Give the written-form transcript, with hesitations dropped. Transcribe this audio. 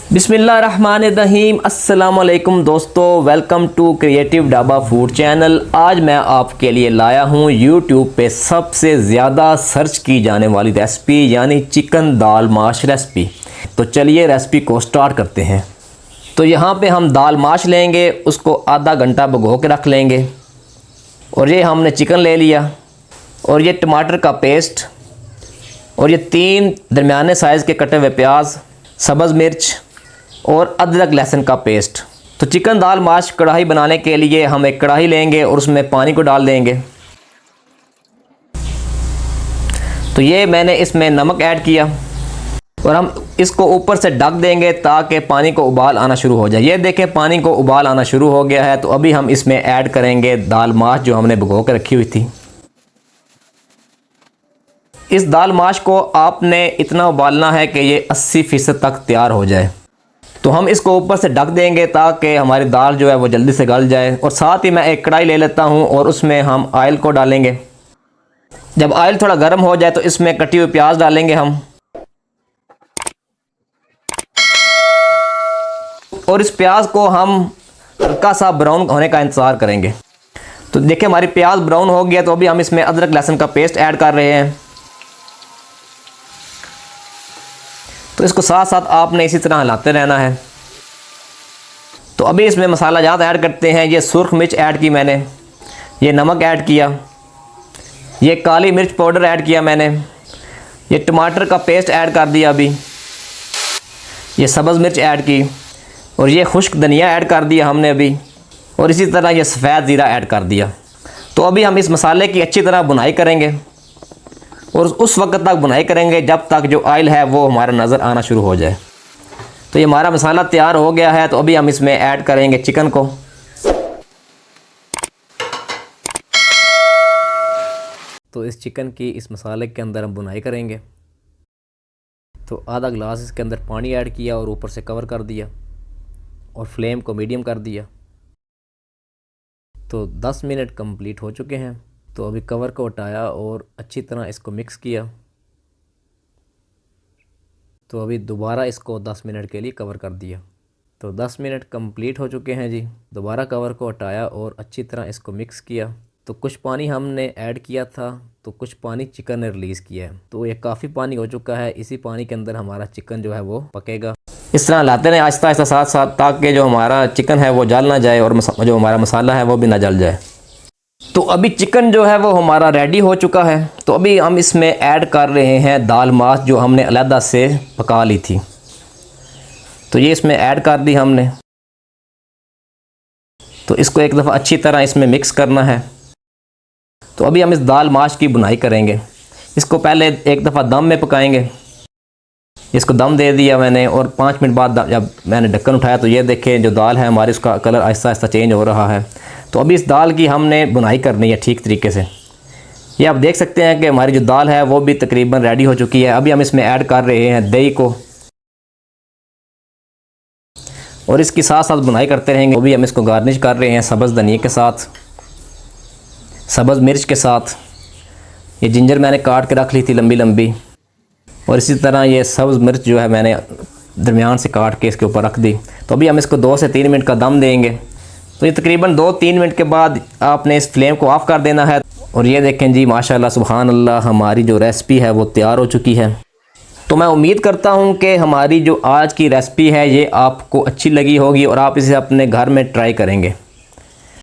बिस्मिल्लाहिर्रहमानिर्रहीम। अस्सलामुअलैकुम दोस्तों, welcome to creative dhaba food channel. आज मैं आपके लिए लाया हूँ यूट्यूब पे सबसे ज़्यादा सर्च की जाने वाली रेसिपी यानी चिकन दाल माश रेसिपी। तो चलिए रेसिपी को स्टार्ट करते हैं। तो यहाँ पे हम दाल माश लेंगे, उसको आधा घंटा भिगो के रख लेंगे। और ये हमने चिकन ले लिया, और ये टमाटर का पेस्ट, और ये 3 दरमियाने साइज़ के कटे हुए प्याज, सब्ज़ मिर्च और अदरक लहसुन का पेस्ट। तो चिकन दाल माश कढ़ाई बनाने के लिए हम एक कढ़ाई लेंगे और उसमें पानी को डाल देंगे। तो ये मैंने इसमें नमक ऐड किया और हम इसको ऊपर से ढक देंगे ताकि पानी को उबाल आना शुरू हो जाए। ये देखें, पानी को उबाल आना शुरू हो गया है। तो अभी हम इसमें ऐड करेंगे दाल माश जो हमने भिगो के रखी हुई थी। इस दाल माश को आपने इतना उबालना है कि ये 80% तक तैयार हो जाए। तो हम इसको ऊपर से ढक देंगे ताकि हमारी दाल जो है वो जल्दी से गल जाए। और साथ ही मैं एक कढ़ाई ले लेता हूँ और उसमें हम ऑयल को डालेंगे। जब ऑयल थोड़ा गर्म हो जाए तो इसमें कटी हुई प्याज डालेंगे हम, और इस प्याज को हम हल्का सा ब्राउन होने का इंतज़ार करेंगे। तो देखिए हमारी प्याज ब्राउन हो गया। तो अभी हम इसमें अदरक लहसुन का पेस्ट ऐड कर रहे हैं। तो इसको साथ साथ आपने इसी तरह हिलाते रहना है। तो अभी इसमें मसाला जात ऐड करते हैं। ये सुर्ख मिर्च ऐड की मैंने, ये नमक ऐड किया, ये काली मिर्च पाउडर ऐड किया मैंने, ये टमाटर का पेस्ट ऐड कर दिया अभी, ये सब्ज़ मिर्च ऐड की, और ये खुश्क धनिया ऐड कर दिया हमने अभी, और इसी तरह ये सफ़ेद ज़ीरा ऐड कर दिया। तो अभी हम इस मसाले की अच्छी तरह बुनाई करेंगे और उस वक्त तक बुनाई करेंगे जब तक जो ऑयल है वो हमारा नज़र आना शुरू हो जाए। तो ये हमारा मसाला तैयार हो गया है। तो अभी हम इसमें ऐड करेंगे चिकन को। तो इस चिकन की इस मसाले के अंदर हम बुनाई करेंगे। तो आधा गिलास इसके अंदर पानी ऐड किया और ऊपर से कवर कर दिया और फ्लेम को मीडियम कर दिया। तो 10 मिनट कंप्लीट हो चुके हैं। तो अभी कवर को हटाया और अच्छी तरह इसको मिक्स किया। तो अभी दोबारा इसको 10 मिनट के लिए कवर कर दिया। तो 10 मिनट कंप्लीट हो चुके हैं जी। दोबारा कवर को हटाया और अच्छी तरह इसको मिक्स किया। तो कुछ पानी हमने ऐड किया था, तो कुछ पानी चिकन ने रिलीज़ किया है। तो ये काफ़ी पानी हो चुका है। इसी पानी के अंदर हमारा चिकन जो है वो पकेगा। इस तरह लाते रहें आहिस्ता आहिस्ता साथ साथ, ताकि जो हमारा चिकन है वो जल ना जाए और जो हमारा मसाला है वो भी ना जल जाए। तो अभी चिकन जो है वो हमारा रेडी हो चुका है। तो अभी हम इसमें ऐड कर रहे हैं दाल माश जो हमने अलग से पका ली थी। तो ये इसमें ऐड कर दी हमने। तो इसको एक दफ़ा अच्छी तरह इसमें मिक्स करना है। तो अभी हम इस दाल माश की बुनाई करेंगे। इसको पहले एक दफ़ा दम में पकाएंगे। इसको दम दे दिया मैंने, और 5 मिनट बाद जब मैंने ढक्कन उठाया तो ये देखें जो दाल है हमारी, उसका कलर आहिस्ता आहिस्ता चेंज हो रहा है। तो अभी इस दाल की हमने बुनाई करनी है ठीक तरीके से। ये आप देख सकते हैं कि हमारी जो दाल है वो भी तकरीबन रेडी हो चुकी है। अभी हम इसमें ऐड कर रहे हैं दही को, और इसकी साथ साथ बुनाई करते रहेंगे। अभी हम इसको गार्निश कर रहे हैं सब्ज़ धनिया के साथ, सब्ज़ मिर्च के साथ। ये जिंजर मैंने काट के रख ली थी लंबी लंबी, और इसी तरह ये सब्ज़ मिर्च जो है मैंने दरमियान से काट के इसके ऊपर रख दी। तो अभी हम इसको 2 से 3 मिनट का दम देंगे। तो ये तकरीबन 2-3 मिनट के बाद आपने इस फ्लेम को ऑफ़ कर देना है। और ये देखें जी, माशाल्लाह सुभान अल्लाह, हमारी जो रेसिपी है वो तैयार हो चुकी है। तो मैं उम्मीद करता हूँ कि हमारी जो आज की रेसिपी है ये आपको अच्छी लगी होगी और आप इसे अपने घर में ट्राई करेंगे।